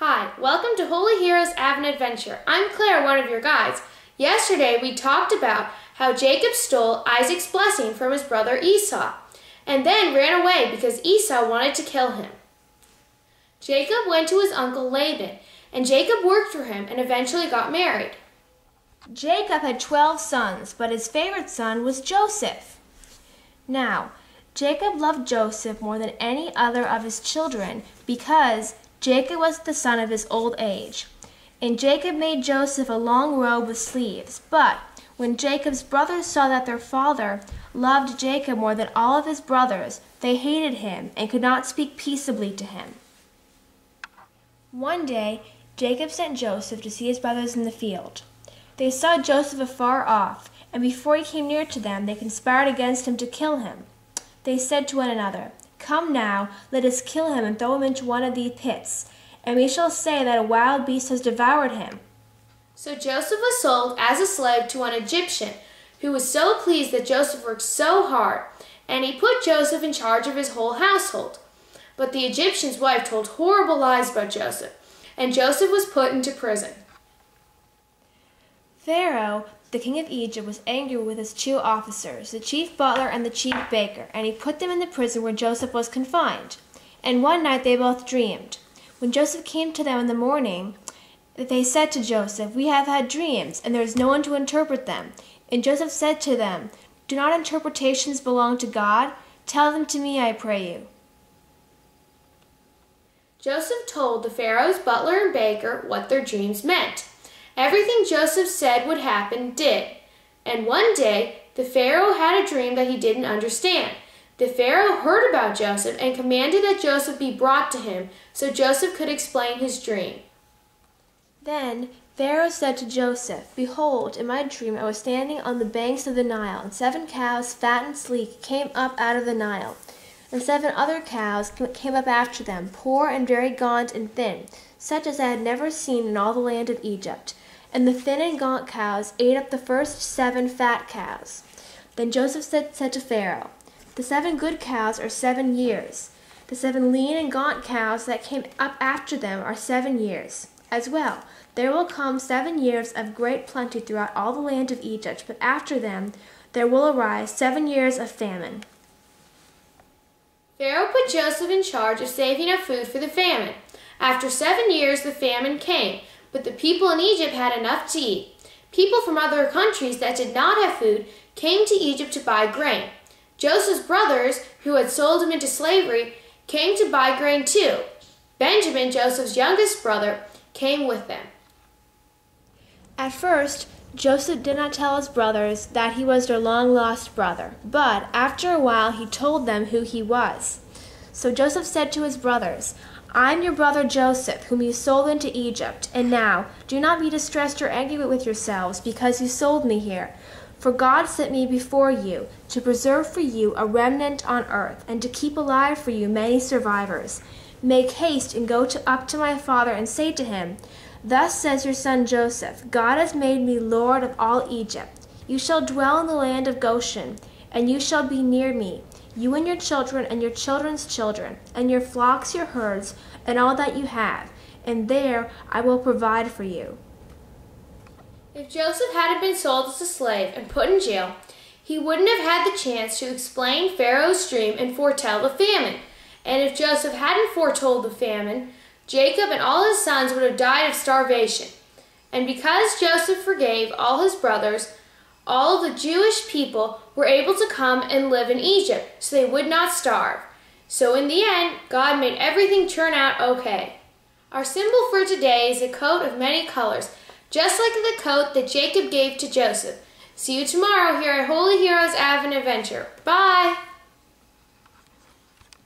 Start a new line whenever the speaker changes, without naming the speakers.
Hi, welcome to Holy Heroes Av an Adventure. I'm Claire, one of your guides. Yesterday we talked about how Jacob stole Isaac's blessing from his brother Esau, and then ran away because Esau wanted to kill him. Jacob went to his uncle Laban, and Jacob worked for him and eventually got married.
Jacob had 12 sons, but his favorite son was Joseph. Now, Jacob loved Joseph more than any other of his children because Jacob was the son of his old age. And Jacob made Joseph a long robe with sleeves. But when Jacob's brothers saw that their father loved Jacob more than all of his brothers, they hated him and could not speak peaceably to him. One day, Jacob sent Joseph to see his brothers in the field. They saw Joseph afar off, and before he came near to them, they conspired against him to kill him. They said to one another, "Come now, let us kill him and throw him into one of these pits, and we shall say that a wild beast has devoured him."
So Joseph was sold as a slave to an Egyptian, who was so pleased that Joseph worked so hard, and he put Joseph in charge of his whole household. But the Egyptian's wife told horrible lies about Joseph, and Joseph was put into prison.
Pharaoh, the king of Egypt, was angry with his two officers, the chief butler and the chief baker, and he put them in the prison where Joseph was confined. And one night they both dreamed. When Joseph came to them in the morning, they said to Joseph, "We have had dreams, and there is no one to interpret them." And Joseph said to them, "Do not interpretations belong to God? Tell them to me, I pray you."
Joseph told the Pharaoh's butler and baker what their dreams meant. Everything Joseph said would happen did. And one day, the Pharaoh had a dream that he didn't understand. The Pharaoh heard about Joseph and commanded that Joseph be brought to him so Joseph could explain his dream.
Then Pharaoh said to Joseph, "Behold, in my dream I was standing on the banks of the Nile, and 7 cows, fat and sleek, came up out of the Nile. And 7 other cows came up after them, poor and very gaunt and thin, such as I had never seen in all the land of Egypt. And the thin and gaunt cows ate up the first 7 fat cows." Then Joseph said to Pharaoh, "The 7 good cows are 7 years. The 7 lean and gaunt cows that came up after them are 7 years. As well, there will come 7 years of great plenty throughout all the land of Egypt, but after them there will arise 7 years of famine."
Pharaoh put Joseph in charge of saving up food for the famine. After 7 years, the famine came, but the people in Egypt had enough to eat. People from other countries that did not have food came to Egypt to buy grain. Joseph's brothers, who had sold him into slavery, came to buy grain too. Benjamin, Joseph's youngest brother, came with them.
At first, Joseph did not tell his brothers that he was their long-lost brother, but after a while he told them who he was. So Joseph said to his brothers, "I am your brother Joseph, whom you sold into Egypt. And now, do not be distressed or angry with yourselves because you sold me here. For God sent me before you to preserve for you a remnant on earth and to keep alive for you many survivors. Make haste and go up to my father and say to him, 'Thus says your son Joseph, God has made me Lord of all Egypt. You shall dwell in the land of Goshen, and you shall be near me, you and your children and your children's children, and your flocks, your herds, and all that you have, and there I will provide for you.'"
If Joseph hadn't been sold as a slave and put in jail, he wouldn't have had the chance to explain Pharaoh's dream and foretell the famine. And if Joseph hadn't foretold the famine, Jacob and all his sons would have died of starvation. And because Joseph forgave all his brothers, all the Jewish people were able to come and live in Egypt, so they would not starve. So in the end, God made everything turn out okay. Our symbol for today is a coat of many colors, just like the coat that Jacob gave to Joseph. See you tomorrow here at Holy Heroes Av an Adventure. Bye!